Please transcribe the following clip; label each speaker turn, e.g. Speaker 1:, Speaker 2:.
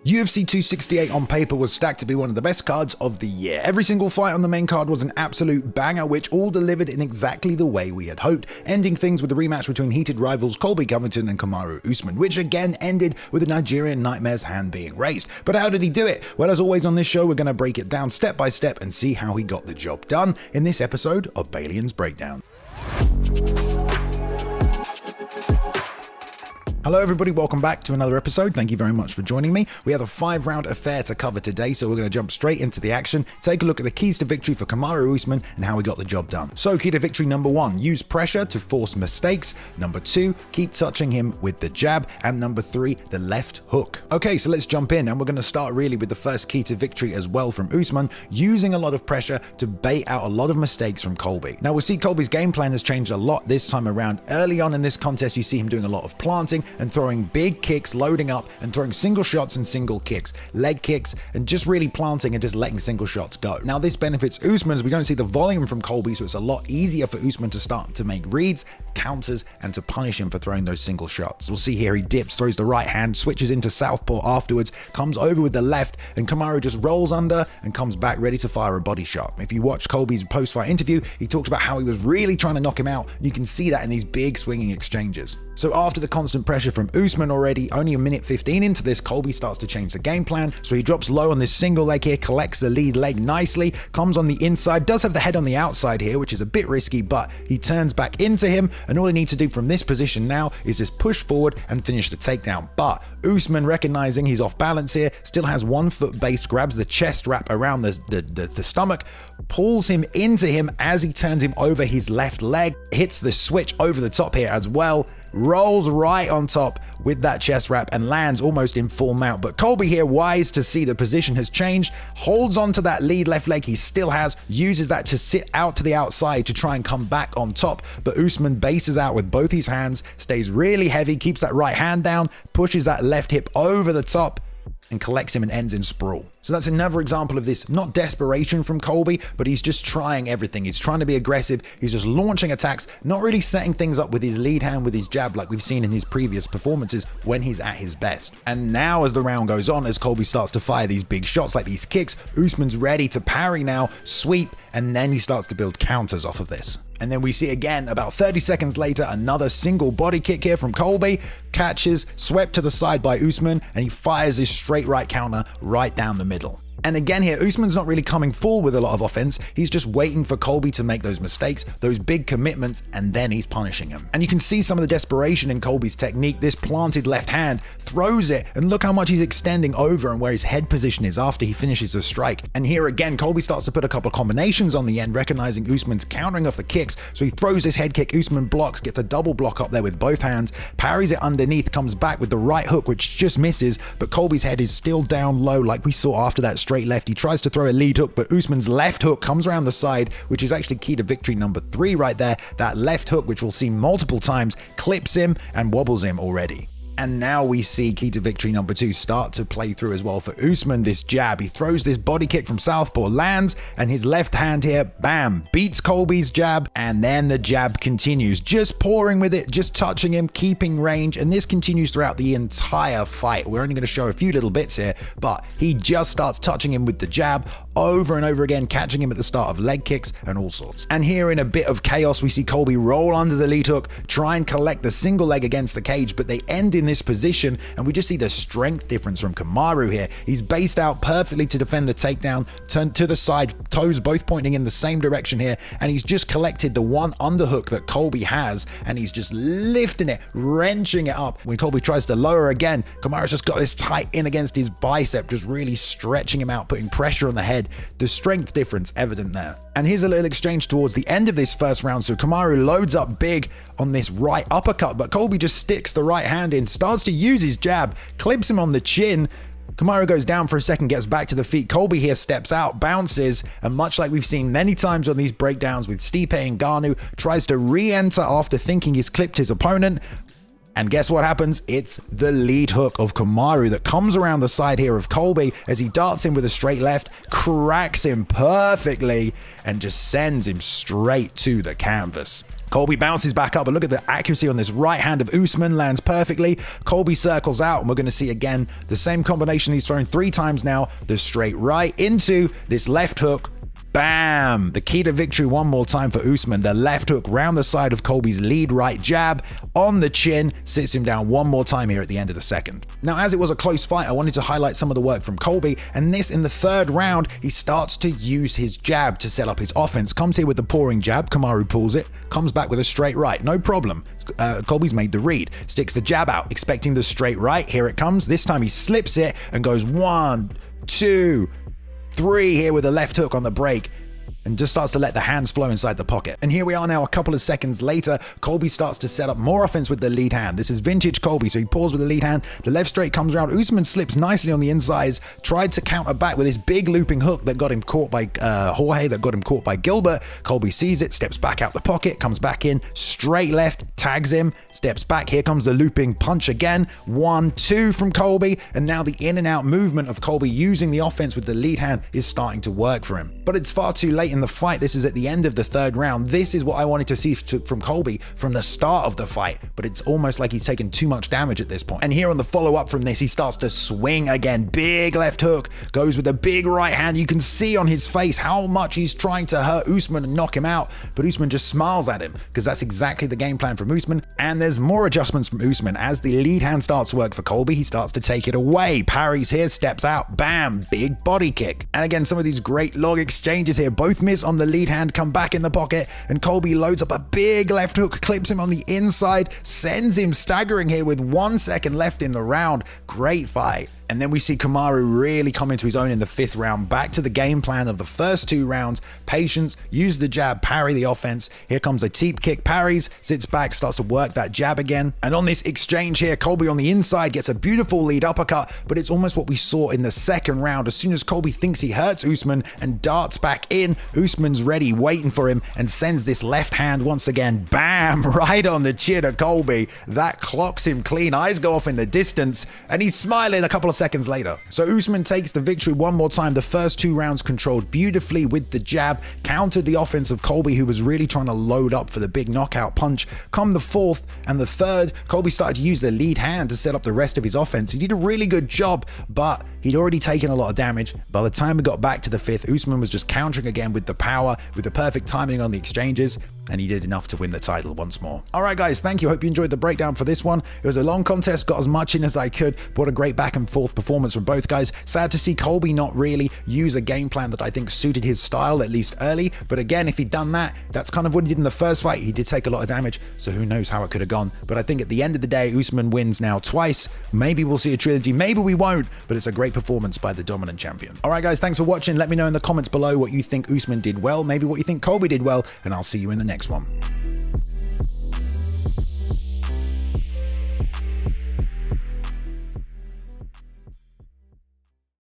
Speaker 1: UFC 268 on paper was stacked to be one of the best cards of the year. Every single fight on the main card was an absolute banger, which all delivered in exactly the way we had hoped, ending things with a rematch between heated rivals Colby Covington and Kamaru Usman, which again ended with the Nigerian Nightmare's hand being raised. But how did he do it? Well, as always on this show, we're going to break it down step by step and see how he got the job done in this episode of Bayliun's Breakdown. Hello everybody, welcome back to another episode. Thank you very much for joining me. We have a 5-round affair to cover today, so we're going to jump straight into the action, take a look at the keys to victory for Kamaru Usman and how he got the job done. So key to victory number 1, use pressure to force mistakes. Number 2, keep touching him with the jab. And number 3, the left hook. Okay, so let's jump in, and we're going to start really with the first key to victory as well from Usman, using a lot of pressure to bait out a lot of mistakes from Colby. Now we'll see Colby's game plan has changed a lot this time around. Early on in this contest, you see him doing a lot of planting and throwing big kicks, loading up and throwing single shots and single kicks, leg kicks, and just really planting and just letting single shots go. Now this benefits Usman as we don't see the volume from Colby, so it's a lot easier for Usman to start to make reads, counters, and to punish him for throwing those single shots. We'll see here he dips, throws the right hand, switches into southpaw afterwards, comes over with the left, and Kamaru just rolls under and comes back ready to fire a body shot. If you watch Colby's post-fight interview, he talked about how he was really trying to knock him out. You can see that in these big swinging exchanges. So after the constant pressure from Usman already, only a minute 15 into this, Colby starts to change the game plan. So he drops low on this single leg here, collects the lead leg nicely, comes on the inside, does have the head on the outside here, which is a bit risky, but he turns back into him, and all he needs to do from this position now is just push forward and finish the takedown. But Usman, recognizing he's off balance here, still has 1 foot base, grabs the chest wrap around the stomach, pulls him into him as he turns him over his left leg, hits the switch over the top here as well, rolls right on top with that chest wrap and lands almost in full mount. But Colby here, wise to see the position has changed, holds on to that lead left leg he still has, uses that to sit out to the outside to try and come back on top. But Usman bases out with both his hands, stays really heavy, keeps that right hand down, pushes that left hip over the top, and collects him and ends in sprawl. So that's another example of this, not desperation from Colby, but he's just trying everything. He's trying to be aggressive. He's just launching attacks, not really setting things up with his lead hand, with his jab, like we've seen in his previous performances when he's at his best. And now as the round goes on, as Colby starts to fire these big shots like these kicks, Usman's ready to parry now, sweep, and then he starts to build counters off of this. And then we see again, about 30 seconds later, another single body kick here from Colby, catches, swept to the side by Usman, and he fires his straight right counter right down the middle. And again here, Usman's not really coming forward with a lot of offense. He's just waiting for Colby to make those mistakes, those big commitments, and then he's punishing him. And you can see some of the desperation in Colby's technique. This planted left hand, throws it, and look how much he's extending over and where his head position is after he finishes a strike. And here again, Colby starts to put a couple of combinations on the end, recognizing Usman's countering off the kicks. So he throws this head kick, Usman blocks, gets a double block up there with both hands, parries it underneath, comes back with the right hook, which just misses, but Colby's head is still down low like we saw after that straight left. He tries to throw a lead hook, but Usman's left hook comes around the side, which is actually key to victory number 3 right there. That left hook, which we'll see multiple times, clips him and wobbles him already. And now we see key to victory number 2 start to play through as well for Usman. This jab, he throws this body kick from southpaw, lands, and his left hand here, bam, beats Colby's jab, and then the jab continues, just pouring with it, just touching him, keeping range, and this continues throughout the entire fight. We're only going to show a few little bits here, but he just starts touching him with the jab over and over again, catching him at the start of leg kicks and all sorts. And here in a bit of chaos, we see Colby roll under the lead hook, try and collect the single leg against the cage, but they end in this position, and we just see the strength difference from Kamaru here. He's based out perfectly to defend the takedown, turned to the side, toes both pointing in the same direction here, and he's just collected the one underhook that Colby has, and he's just lifting it, wrenching it up. When Colby tries to lower again, Kamaru's just got this tight in against his bicep, just really stretching him out, putting pressure on the head. The strength difference evident there. And here's a little exchange towards the end of this first round. So Kamaru loads up big on this right uppercut, but Colby just sticks the right hand in, starts to use his jab, clips him on the chin. Kamaru goes down for a second, gets back to the feet. Colby here steps out, bounces, and much like we've seen many times on these breakdowns with Stipe and Ngannou, tries to re-enter after thinking he's clipped his opponent. And guess what happens? It's the lead hook of Kamaru that comes around the side here of Colby as he darts in with a straight left, cracks him perfectly, and just sends him straight to the canvas. Colby bounces back up, but look at the accuracy on this right hand of Usman, lands perfectly. Colby circles out, and we're going to see again the same combination he's thrown 3 times now. The straight right into this left hook. Bam! The key to victory one more time for Usman. The left hook round the side of Colby's lead right jab on the chin, sits him down one more time here at the end of the second. Now, as it was a close fight, I wanted to highlight some of the work from Colby, and this in the third round, he starts to use his jab to set up his offense. Comes here with the pouring jab, Kamaru pulls it, comes back with a straight right, no problem. Colby's made the read, sticks the jab out, expecting the straight right, here it comes. This time he slips it and goes 1, 2, 3 here with a left hook on the break, and just starts to let the hands flow inside the pocket. And here we are now a couple of seconds later. Colby starts to set up more offense with the lead hand. This is vintage Colby, so he paused with the lead hand. The left straight comes around. Usman slips nicely on the insides, tried to counter back with his big looping hook that got him caught by Jorge, that got him caught by Gilbert. Colby sees it, steps back out the pocket, comes back in, straight left, tags him, steps back. Here comes the looping punch again. 1, 2 from Colby, and now the in and out movement of Colby using the offense with the lead hand is starting to work for him. But it's far too late in the fight. This is at the end of the third round. This is what I wanted to see from Colby from the start of the fight, but it's almost like he's taken too much damage at this point. And here on the follow-up from this, he starts to swing again. Big left hook, goes with a big right hand. You can see on his face how much he's trying to hurt Usman and knock him out, but Usman just smiles at him because that's exactly the game plan from Usman. And there's more adjustments from Usman. As the lead hand starts to work for Colby, he starts to take it away. Parries here, steps out, bam, big body kick. And again, some of these great long exchanges here. Both miss on the lead hand, come back in the pocket, and Colby loads up a big left hook, clips him on the inside, sends him staggering here with 1 second left in the round. Great fight. And then we see Kamaru really come into his own in the 5th round. Back to the game plan of the first 2 rounds. Patience, use the jab, parry the offense. Here comes a teep kick, parries, sits back, starts to work that jab again. And on this exchange here, Colby on the inside gets a beautiful lead uppercut, but it's almost what we saw in the 2nd round. As soon as Colby thinks he hurts Usman and darts back in, Usman's ready, waiting for him, and sends this left hand once again, bam, right on the chin of Colby. That clocks him clean. Eyes go off in the distance, and he's smiling a couple of seconds later. So Usman takes the victory one more time. The first 2 rounds controlled beautifully with the jab, countered the offense of Colby, who was really trying to load up for the big knockout punch. Come the 4th and the 3rd, Colby started to use the lead hand to set up the rest of his offense. He did a really good job, but he'd already taken a lot of damage. By the time we got back to the 5th, Usman was just countering again with the power, with the perfect timing on the exchanges, and he did enough to win the title once more. All right, guys, thank you. Hope you enjoyed the breakdown for this one. It was a long contest, got as much in as I could, but what a great back and forth performance from both guys. Sad to see Colby not really use a game plan that I think suited his style, at least early. But again, if he'd done that, that's kind of what he did in the first fight. He did take a lot of damage, so who knows how it could have gone. But I think at the end of the day, Usman wins now twice. Maybe we'll see a trilogy, maybe we won't, but it's a great performance by the dominant champion. All right, guys, thanks for watching. Let me know in the comments below what you think Usman did well, maybe what you think Colby did well, and I'll see you in the next one.